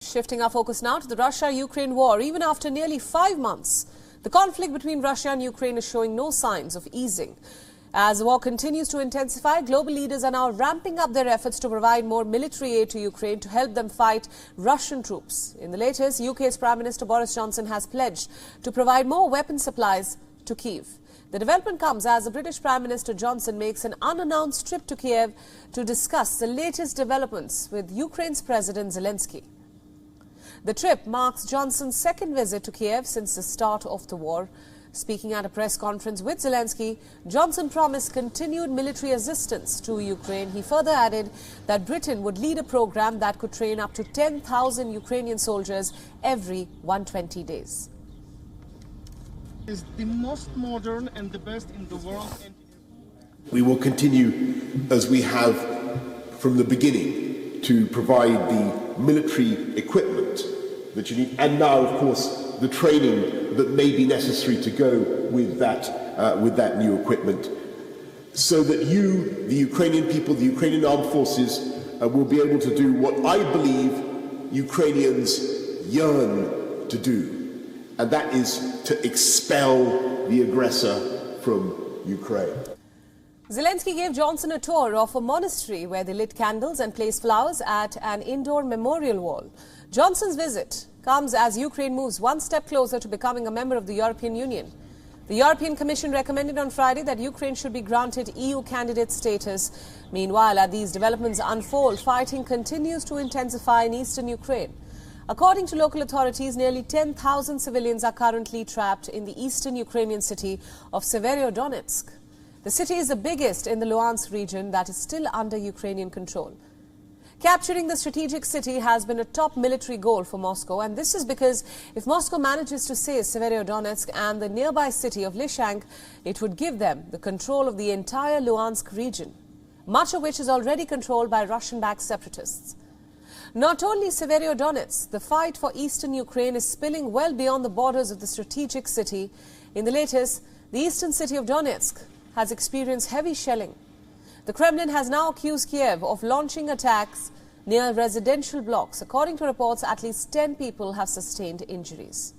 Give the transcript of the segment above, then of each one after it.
Shifting our focus now to the Russia-Ukraine war. Even after nearly 5 months, the conflict between Russia and Ukraine is showing no signs of easing. As the war continues to intensify, global leaders are now ramping up their efforts to provide more military aid to Ukraine to help them fight Russian troops. In the latest, UK's Prime Minister Boris Johnson has pledged to provide more weapon supplies to Kyiv. The development comes as the British Prime Minister Johnson makes an unannounced trip to Kyiv to discuss the latest developments with Ukraine's President Zelensky. The trip marks Johnson's second visit to Kyiv since the start of the war. Speaking at a press conference with Zelensky, Johnson promised continued military assistance to Ukraine. He further added that Britain would lead a program that could train up to 10,000 Ukrainian soldiers every 120 days. Is the most modern and the best in the world. We will continue, as we have from the beginning, to provide the military equipment that you need, and now, of course, the training that may be necessary to go with that new equipment, so that you, the Ukrainian people, the Ukrainian armed forces, will be able to do what I believe Ukrainians yearn to do, and that is to expel the aggressor from Ukraine. Zelensky gave Johnson a tour of a monastery where they lit candles and placed flowers at an indoor memorial wall. Johnson's visit comes as Ukraine moves one step closer to becoming a member of the European Union. The European Commission recommended on Friday that Ukraine should be granted EU candidate status. Meanwhile, as these developments unfold, fighting continues to intensify in eastern Ukraine. According to local authorities, nearly 10,000 civilians are currently trapped in the eastern Ukrainian city of Severodonetsk. The city is the biggest in the Luhansk region that is still under Ukrainian control. Capturing the strategic city has been a top military goal for Moscow, and this is because if Moscow manages to seize Severodonetsk and the nearby city of Lysychansk, it would give them the control of the entire Luhansk region, much of which is already controlled by Russian-backed separatists. Not only Severodonetsk, the fight for eastern Ukraine is spilling well beyond the borders of the strategic city. In the latest, the eastern city of Donetsk has experienced heavy shelling. The Kremlin has now accused Kyiv of launching attacks near residential blocks. According to reports, at least 10 people have sustained injuries.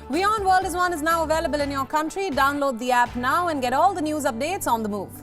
WION World is now available in your country. Download the app now and get all the news updates on the move.